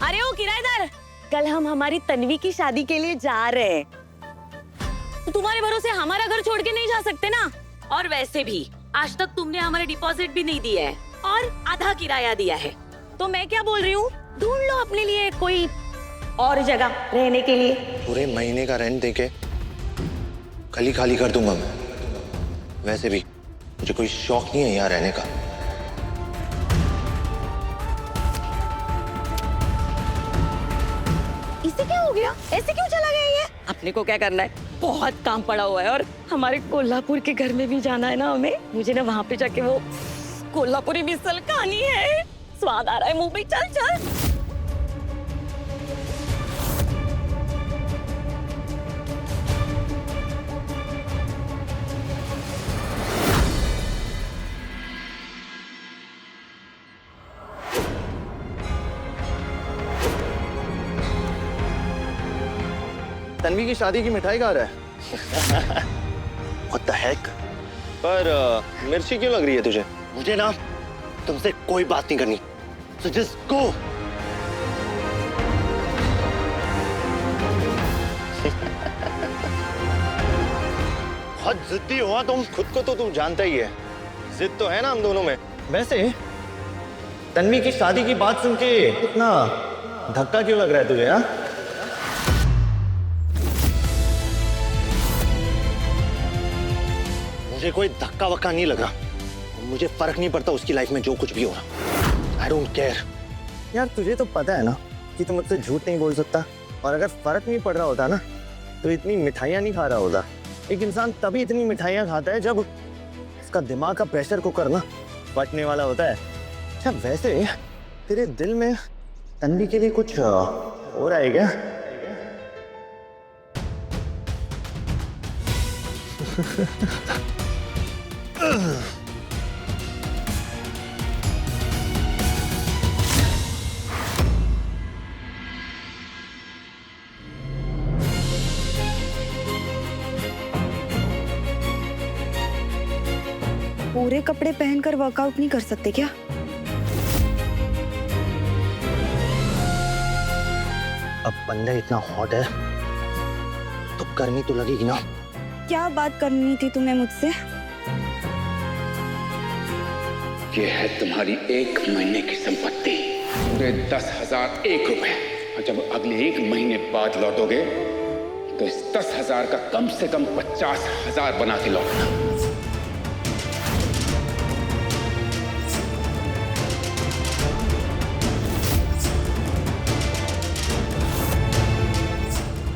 अरे ओ किराएदार, कल हम हमारी तन्वी की शादी के लिए जा रहे हैं। तो तुम्हारे भरोसे हमारा घर छोड़ के नहीं जा सकते ना। और वैसे भी आज तक तुमने हमारे डिपॉजिट भी नहीं दिया है और आधा किराया दिया है। तो मैं क्या बोल रही हूँ, ढूंढ लो अपने लिए कोई और जगह रहने के लिए। पूरे महीने का रेंट देके कल ही खाली कर दूंगा मैं। वैसे भी मुझे कोई शौक नहीं है यहाँ रहने का। इसे क्या हो गया, ऐसे क्यों चला गया ये? अपने को क्या करना है, बहुत काम पड़ा हुआ है और हमारे कोल्हापुर के घर में भी जाना है ना हमें। मुझे ना वहाँ पे जाके वो कोल्हापुरी मिसल खानी है। स्वाद आ रहा है मुंह पे। चल चल। तन्वी की शादी की मिठाई कहाँ है? What the heck? पर मिर्ची क्यों लग रही है तुझे? मुझे ना तुमसे कोई बात नहीं करनी। So just go. बहुत जिद्दी हो तुम। खुद को तो तुम जानता ही है, जिद तो है ना हम दोनों में। वैसे तन्वी की शादी की बात सुन के इतना धक्का क्यों लग रहा है तुझे? हाँ, मुझे कोई धक्का वक्का नहीं लगा। मुझे फर्क नहीं पड़ता उसकी लाइफ में जो कुछ भी हो रहा। I don't care। यार तुझे तो पता है ना कि तू मुझसे झूठ नहीं बोल सकता। और अगर फर्क नहीं पड़ रहा होता ना तो इतनी मिठाइयाँ नहीं खा रहा होता। एक इंसान तभी इतनी मिठाइयाँ खाता है जब इसका दिमाग का प्रेशर कुकर ना फटने वाला होता है। अच्छा वैसे तेरे दिल में तन्वी के लिए कुछ हो रहा है क्या? पूरे कपड़े पहनकर वर्कआउट नहीं कर सकते क्या? अब बंदा इतना हॉट है तो गर्मी तो लगेगी ना। क्या बात करनी थी तुम्हें मुझसे? ये है तुम्हारी 1 महीने की संपत्ति, पूरे 10,001 रुपए। और जब अगले 1 महीने बाद लौटोगे तो इस 10,000 का कम से कम 50,000 बना के लौटना।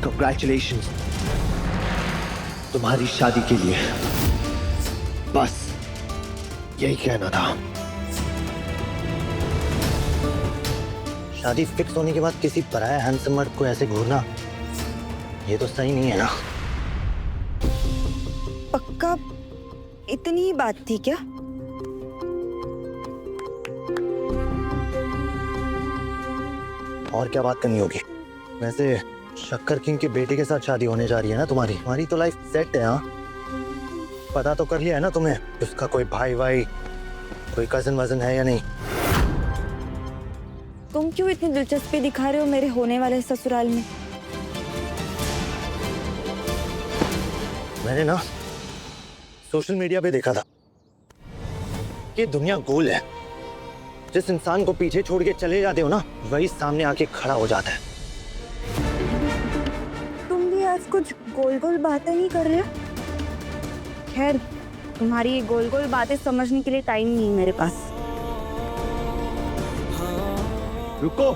Congratulations तुम्हारी शादी के लिए। बस यही कहना था। शादी फिक्स होने के बाद किसी पराया हैंडसम मर्द को ऐसे घूरना ये तो सही नहीं है ना। पक्का इतनी ही बात थी क्या? और क्या बात करनी होगी? वैसे शक्कर किंग के बेटे के साथ शादी होने जा रही है ना तुम्हारी तो लाइफ सेट है। हाँ, पता तो कर लिया है ना तुम्हें उसका कोई भाई कोई कजन वजन है या नहीं? तुम क्यों इतनी दिलचस्पी दिखा रहे हो मेरे होने वाले ससुराल में? मैंने ना सोशल मीडिया पे देखा था कि दुनिया गोल है। जिस इंसान को पीछे छोड़ के चले जाते हो ना वही सामने आके खड़ा हो जाता है। आज कुछ गोल गोल बातें नहीं कर रहे हो? खैर तुम्हारी ये गोल गोल बातें समझने के लिए टाइम नहीं मेरे पास। रुको,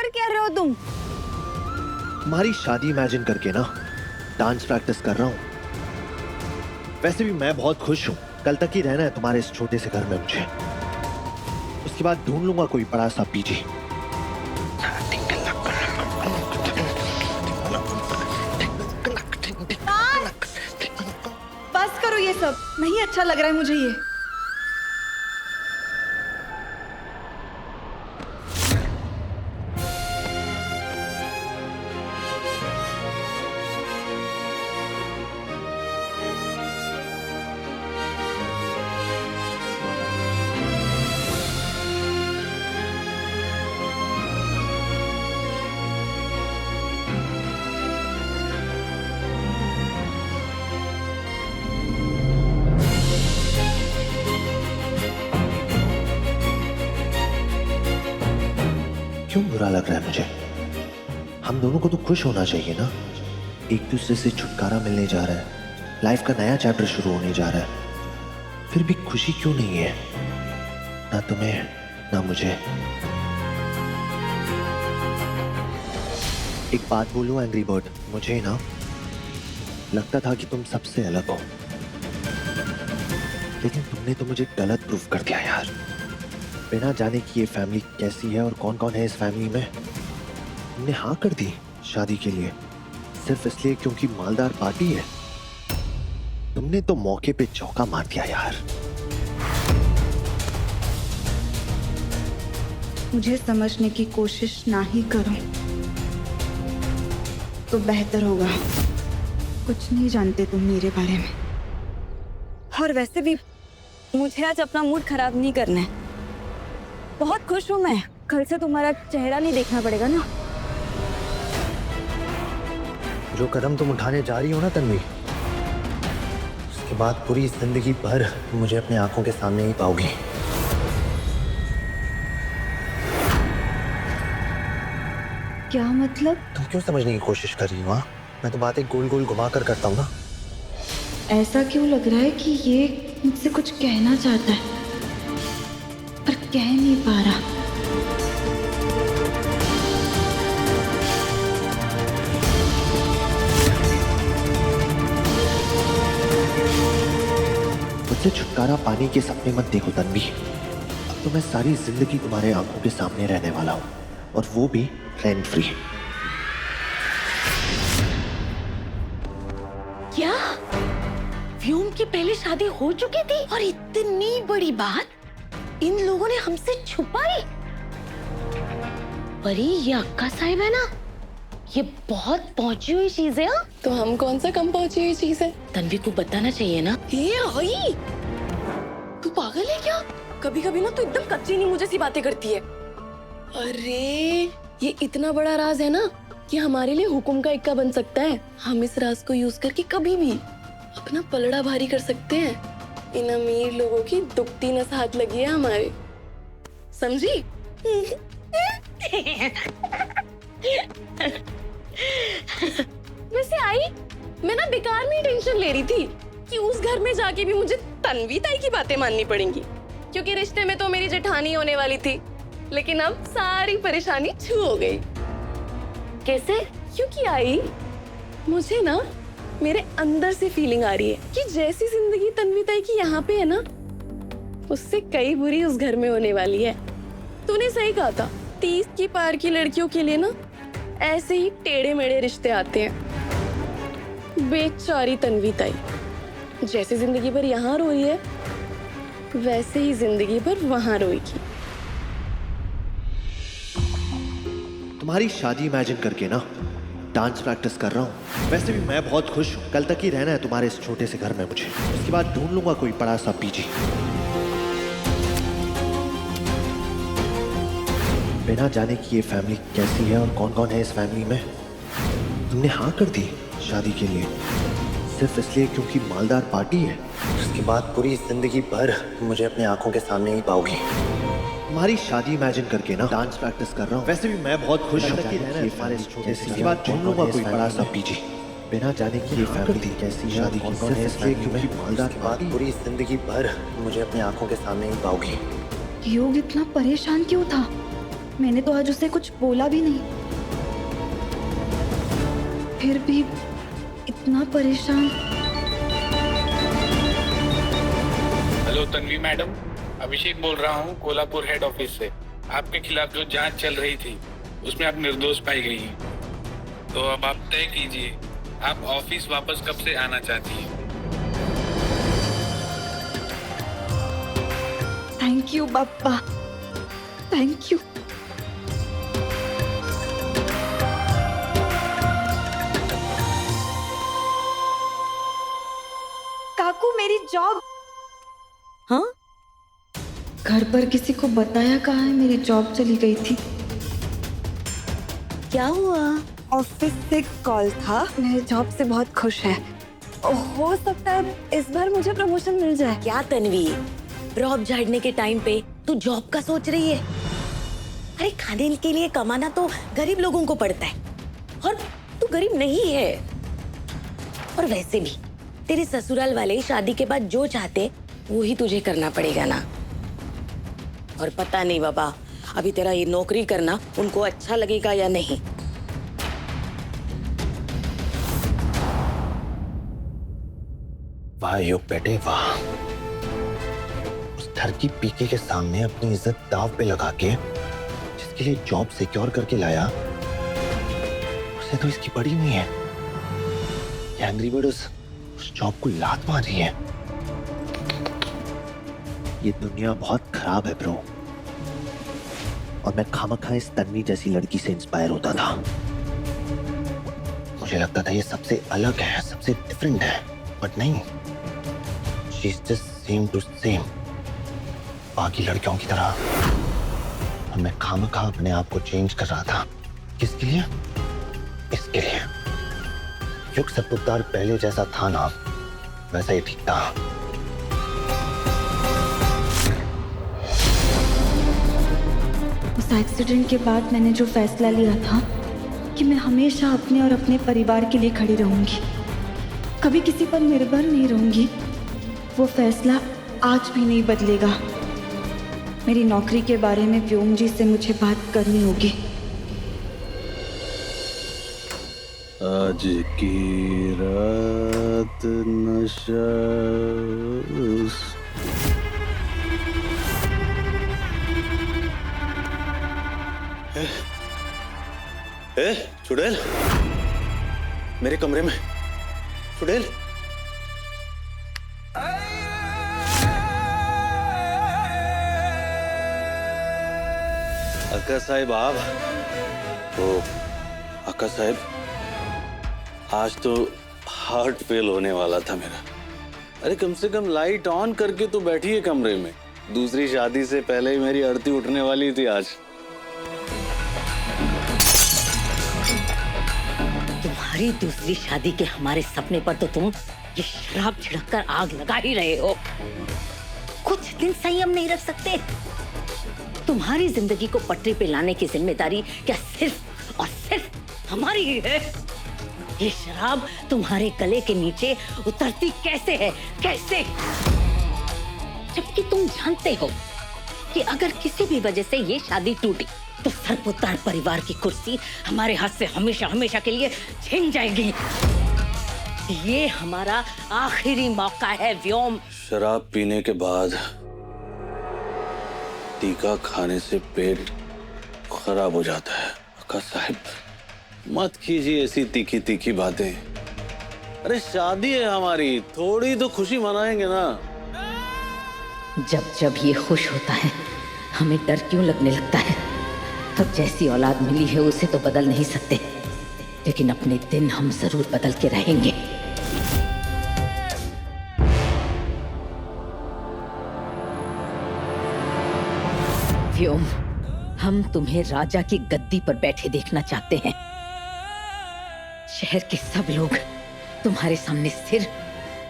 क्या रहे हो तुम? तुम्हारी शादी इमेजिन करके ना डांस प्रैक्टिस कर रहा हूँ। वैसे भी मैं बहुत खुश हूँ। कल तक ही रहना है तुम्हारे इस छोटे से घर में मुझे। उसके बाद ढूंढ लूंगा कोई बड़ा सा पीजी। बस करो ये सब, नहीं अच्छा लग रहा है मुझे ये। बुरा लग रहा है मुझे। हम दोनों को तो खुश होना चाहिए ना, एक दूसरे से छुटकारा मिलने जा रहा है, लाइफ का नया चैप्टर शुरू होने जा रहा है, फिर भी खुशी क्यों नहीं है? ना तुम्हें ना मुझे। एक बात बोलूं एंग्री बर्ड, मुझे ना लगता था कि तुम सबसे अलग हो, लेकिन तुमने तो मुझे गलत प्रूफ कर दिया यार। बिना जाने कि ये फैमिली कैसी है और कौन कौन है इस फैमिली में, तुमने हाँ कर दी शादी के लिए सिर्फ इसलिए क्योंकि मालदार पार्टी है। तुमने तो मौके पे चौका मार दिया यार। मुझे समझने की कोशिश ना ही करो तो बेहतर होगा। कुछ नहीं जानते तुम मेरे बारे में। और वैसे भी मुझे आज अपना मूड खराब नहीं करना है। बहुत खुश हूं मैं। कल से तुम्हारा चेहरा नहीं देखना पड़ेगा ना। जो कदम तुम उठाने जा रही हो ना तन्वी, उसके बाद पूरी जिंदगी भर मुझे अपने आंखों के सामने ही पाओगी। क्या मतलब? तुम क्यों समझने की कोशिश कर रही हो? हाँ, मैं तो बातें गोल गोल घुमा कर करता हूँ ना। ऐसा क्यों लग रहा है कि ये मुझसे कुछ कहना चाहता है पर कह नहीं पा रहा। मुझसे छुटकारा पाने के सपने मत देखो तन्वी। अब तो मैं सारी जिंदगी तुम्हारे आंखों के सामने रहने वाला हूँ, और वो भी रेंट फ्री। क्या व्योम की पहले शादी हो चुकी थी और इतनी बड़ी बात इन लोगों ने हमसे छुपाई? परी, ये अक्का साहिब है ना, ये बहुत पहुंची हुई चीज है। हाँ? तो हम कौन सा कम पहुंची हुई चीज है? तन्वी को बताना चाहिए ना। ये आई, तू पागल है क्या? कभी कभी ना तू एकदम कच्ची नहीं मुझे सी बातें करती है। अरे ये इतना बड़ा राज है ना कि हमारे लिए हुक्म का इक्का बन सकता है। हम इस राज को यूज करके कभी भी अपना पलड़ा भारी कर सकते हैं। इन अमीर लोगों की दुखती नस हाथ लगी है हमारे, समझी? वैसे आई, मैं ना बेकार में टेंशन ले रही थी कि उस घर में जाके भी मुझे तन्वी ताई की बातें माननी पड़ेंगी, क्योंकि रिश्ते में तो मेरी जेठानी होने वाली थी। लेकिन अब सारी परेशानी छू हो गई। कैसे? क्योंकि आई, मुझे ना मेरे अंदर से फीलिंग आ रही है कि जैसी जिंदगी तन्वी ताई की यहाँ पे है ना, उससे कई बुरी उस घर में होने वाली है। तूने सही कहा था, 30 की पार की लड़कियों के लिए ना ऐसे ही टेढ़े मेढ़े रिश्ते आते हैं। बेचारी तन्वी ताई जैसे जिंदगी भर यहाँ रोई है, वैसे ही जिंदगी भर वहां रोएगी। तुम्हारी शादी इमेजिन करके ना डांस प्रैक्टिस कर रहा हूँ। वैसे भी मैं बहुत खुश हूँ। कल तक ही रहना है तुम्हारे इस छोटे से घर में मुझे, उसके बाद ढूंढ लूंगा कोई बड़ा सा पीजी। बिना जाने कि ये फैमिली कैसी है और कौन कौन है इस फैमिली में, तुमने हाँ कर दी शादी के लिए सिर्फ इसलिए क्योंकि मालदार पार्टी है। उसके बाद पूरी जिंदगी भर मुझे अपने आंखों के सामने ही पाओगी। तुम्हारी शादी इमेजिन करके ना डांस प्रैक्टिस कर रहा हूँ। वैसे भी मैं बहुत खुश हूँ। इसके बाद ढूंढ लूंगा कोई बड़ा सा पीजी। बिना जाने कि ये फैमिली कैसी है, शादी कौन है इसलिए क्योंकि मालदार पार्टी पूरी जिंदगी भर मुझे अपने आंखों के सामने ही पाओगी। योग इतना परेशान क्यों था? मैंने तो आज उसे कुछ बोला भी नहीं, फिर भी इतना परेशान। हेलो तन्वी मैडम, अभिषेक बोल रहा हूँ कोल्हापुर हेड ऑफिस से। आपके खिलाफ जो जांच चल रही थी उसमें आप निर्दोष पाई गई हैं। तो अब आप तय कीजिए, आप ऑफिस वापस कब से आना चाहती हैं? Thank you Bappa, thank you. काकू, मेरी जॉब। हाँ? घर पर किसी को बताया कहाँ है मेरी जॉब चली गई थी? क्या हुआ? ऑफिस से कॉल था। मेरे जॉब से बहुत खुश है। हो सकता है इस बार मुझे प्रमोशन मिल जाए। क्या तन्वी, रॉब झाड़ने के टाइम पे तू जॉब का सोच रही है? अरे खाने के लिए कमाना तो गरीब लोगों को पड़ता है, और तू गरीब नहीं है। और वैसे भी तेरे ससुराल वाले शादी के बाद जो चाहते वो ही तुझे करना पड़ेगा ना। और पता नहीं बाबा, अभी तेरा ये नौकरी करना उनको अच्छा लगेगा या नहीं। वाह यो बेटे वाह, उस घर की पीके के सामने अपनी इज्जत दांव पे लगा के जिसके लिए जॉब सिक्योर करके लाया, उसे तो इसकी पड़ी नहीं है। ये एंग्री बर्ड उस जॉब को लात मार रही है। ये दुनिया बहुत खराब है ब्रो, और मैं खामखा इस तन्वी जैसी लड़की से इंस्पायर होता था। मुझे लगता था ये सबसे अलग है, सबसे डिफरेंट है, बट नहीं, she is just same to same बाकी लड़कियों की तरह। और मैं खामखा अपने आप को चेंज कर रहा था। किसके लिए? इसके लिए। युग सतुद्दार पहले जैसा था ना, वैसा ही ठीक था। उस एक्सीडेंट के बाद मैंने जो फैसला लिया था कि मैं हमेशा अपने और अपने परिवार के लिए खड़ी रहूंगी, कभी किसी पर निर्भर नहीं रहूंगी, वो फैसला आज भी नहीं बदलेगा। मेरी नौकरी के बारे में व्योम जी से मुझे बात करनी होगी। आज की रात नशा चुड़ैल, मेरे कमरे में चुड़ैल। अक्का साहिब आप, ओ अक्का साहिब, आज तो हार्ट फेल होने वाला था मेरा। अरे कम से कम लाइट ऑन करके तो बैठिए कमरे में। दूसरी शादी से पहले ही मेरी अर्थी उठने वाली थी आज। तुम्हारी दूसरी शादी के हमारे सपने पर तो तुम ये शराब छिड़क कर आग लगा ही रहे हो। कुछ दिन संयम नहीं रख सकते? तुम्हारी जिंदगी को पटरी पे लाने की जिम्मेदारी क्या सिर्फ और सिर्फ हमारी ही है? ये शराब तुम्हारे गले के नीचे उतरती कैसे है, कैसे? जबकि तुम जानते हो कि अगर किसी भी वजह से ये शादी टूटी तो सरपुतार परिवार की कुर्सी हमारे हाथ से हमेशा हमेशा के लिए छिन जाएगी। ये हमारा आखिरी मौका है व्योम। शराब पीने के बाद टीका खाने से पेट खराब हो जाता है। अक्का साहिब मत कीजिए ऐसी तीखी तीखी बातें। अरे शादी है हमारी, थोड़ी तो खुशी मनाएंगे ना। जब जब ये खुश होता है हमें डर क्यों लगने लगता है? तब जैसी औलाद मिली है उसे तो बदल नहीं सकते, लेकिन अपने दिन हम जरूर बदल के रहेंगे। व्योम, हम तुम्हें राजा की गद्दी पर बैठे देखना चाहते हैं। शहर के सब लोग तुम्हारे सामने सिर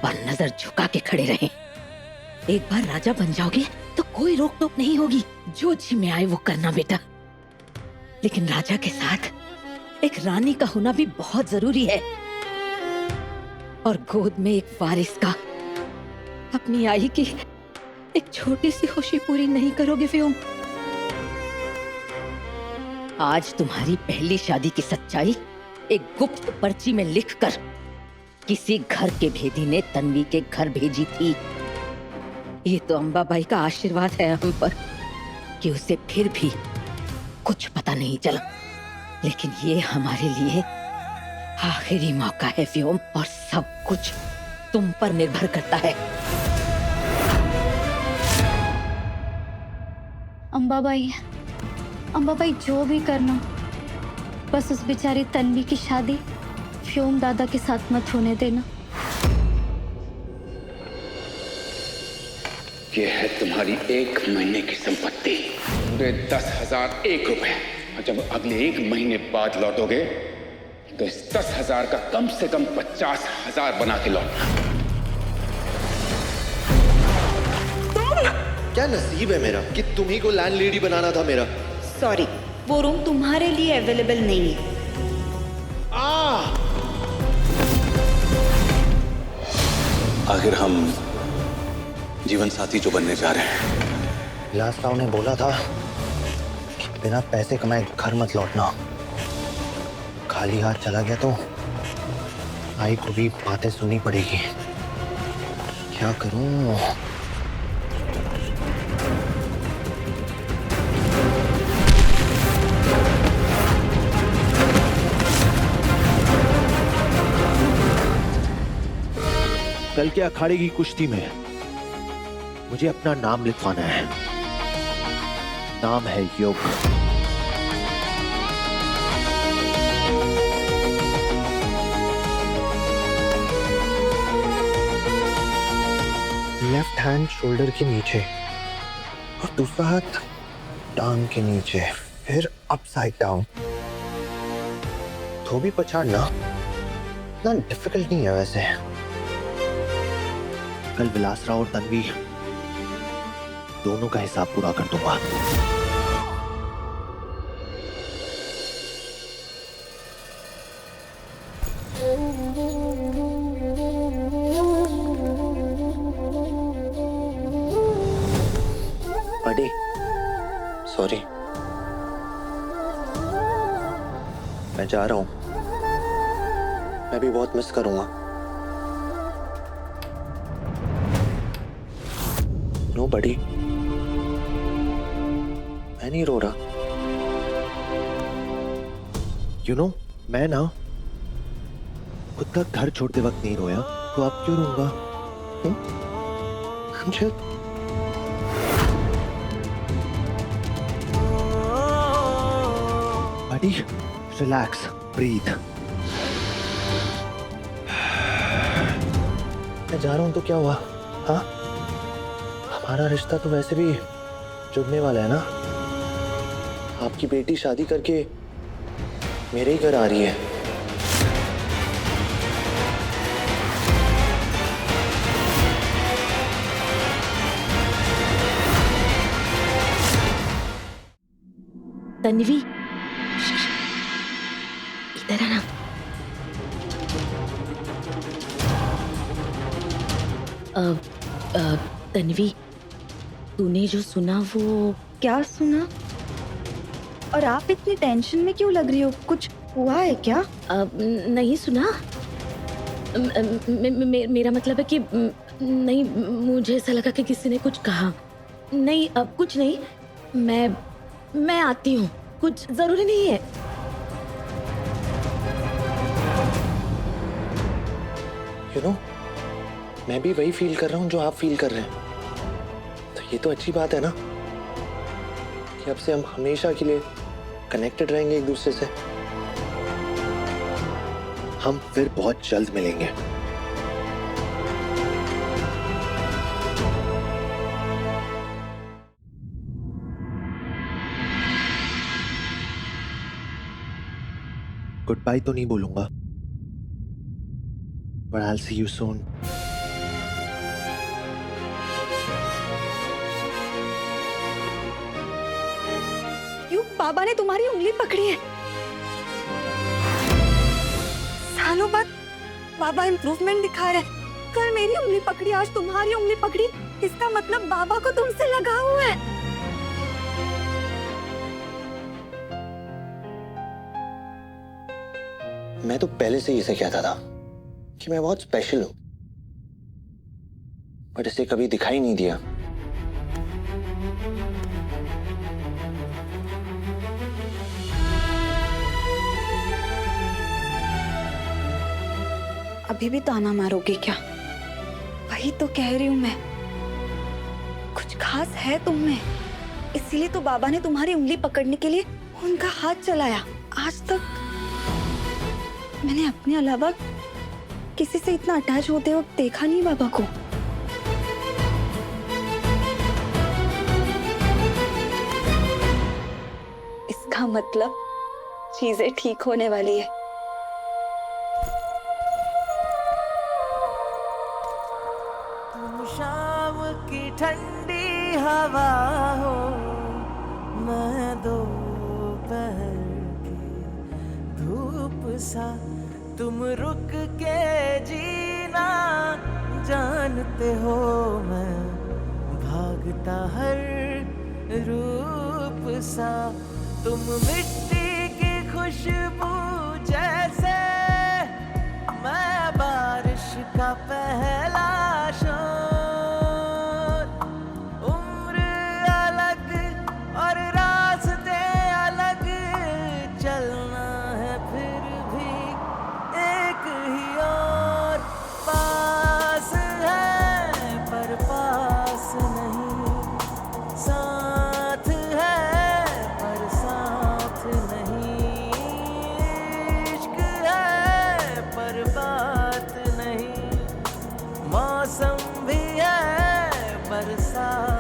और नजर झुका के खड़े रहें। एक बार राजा बन जाओगे तो कोई रोक टोक नहीं होगी, जो जी में आए वो करना बेटा। लेकिन राजा के साथ एक रानी का होना भी बहुत जरूरी है, और गोद में एक वारिस का। अपनी आई की एक छोटी सी खुशी पूरी नहीं करोगे व्योम? आज तुम्हारी पहली शादी की सच्चाई एक गुप्त पर्ची में लिखकर किसी घर के भेदी ने तन्वी के घर भेजी थी। ये तो अंबाबाई का आशीर्वाद है हम पर कि उसे फिर भी कुछ पता नहीं चला। लेकिन ये हमारे लिए आखिरी मौका है व्योम, और सब कुछ तुम पर निर्भर करता है। अंबाबाई, अंबाबाई जो भी करना, बस उस बेचारी तन्वी की शादी व्योम दादा के साथ मत होने देना। ये है तुम्हारी 1 महीने की संपत्ति, पूरे 10,001 रुपए। और जब अगले 1 महीने बाद लौटोगे तो इस 10,000 का कम से कम 50,000 बना के लौटना। क्या नसीब है मेरा कि तुम्ही को लैंडलेडी बनाना था मेरा। सॉरी, वो रूम तुम्हारे लिए अवेलेबल नहीं है। आखिर हम जीवन साथी जो बनने जा रहे हैं। विलास राव ने बोला था कि बिना पैसे कमाए घर मत लौटना। खाली हाथ चला गया तो आई को भी बातें सुननी पड़ेगी। क्या करूं? कल के अखाड़े की कुश्ती में मुझे अपना नाम लिखवाना है। नाम है युग। लेफ्ट हैंड शोल्डर के नीचे और दूसरा हाथ टांग के नीचे, फिर अपसाइड डाउन। धोबी पछाड़ना इतना डिफिकल्ट नहीं है वैसे। कल विलास राव और तन्वी दोनों का हिसाब पूरा कर दूंगा। बड़ी सॉरी, मैं जा रहा हूं। मैं भी बहुत मिस करूंगा। नो बड़ी, मैं नहीं रो रहा। यू नो, मैं ना खुद का घर छोड़ते वक्त नहीं रोया, तो आप क्यों रोऊंगा? बड़ी रिलैक्स, ब्रीथ। मैं जा रहा हूं तो क्या हुआ? हाँ, हमारा रिश्ता तो वैसे भी जुड़ने वाला है ना। आपकी बेटी शादी करके मेरे ही घर आ रही है। तन्वी, इधर आना। तन्वी, तूने जो सुना वो क्या सुना? और आप इतनी टेंशन में क्यों लग रही हो? कुछ हुआ है क्या? नहीं सुना। मेरा मतलब है कि नहीं, मुझे ऐसा लगा कि किसी ने कुछ कहा। नहीं, अब कुछ नहीं। मैं आती हूँ, कुछ जरूरी नहीं है। यू नो, मैं भी वही फील कर रहा हूँ जो आप फील कर रहे हैं। तो ये तो अच्छी बात है ना कि अब से हम हमेशा के लिए कनेक्टेड रहेंगे एक दूसरे से। हम फिर बहुत जल्द मिलेंगे। गुड बाय तो नहीं बोलूंगा, but I'll see you soon. क्यों बाबा ने तुम्हारी उंगली पकड़ी है? सालों बाद बाबा इम्प्रूवमेंट दिखा रहे हैं। कल मेरी उंगली पकड़ी, आज तुम्हारी उंगली पकड़ी। इसका मतलब बाबा को तुमसे लगाव हुआ है। मैं तो पहले से ही इसे कहता था कि मैं बहुत स्पेशल हूं, बट इसे कभी दिखाई नहीं दिया। अभी भी ताना मारोगे क्या? वही तो कह रही हूं मैं, कुछ खास है तुम में। इसीलिए तो बाबा ने तुम्हारी उंगली पकड़ने के लिए उनका हाथ चलाया। आज तक मैंने अपने अलावा किसी से इतना अटैच होते वक्त देखा नहीं बाबा को। इसका मतलब चीजें ठीक होने वाली है। शाम की ठंडी हवा हो, मैं दो रूप सा तुम रुक के जीना जानते हो मैं भागता हर रूप सा तुम मिट्टी की खुशबू जैसे मैं बारिश का पहला शोर उम्र अलग और रास्ते अलग चलना है फिर भी एक ही और पास है पर पास नहीं साथ है पर साथ नहीं इश्क है पर बात नहीं मौसम भी है बरसात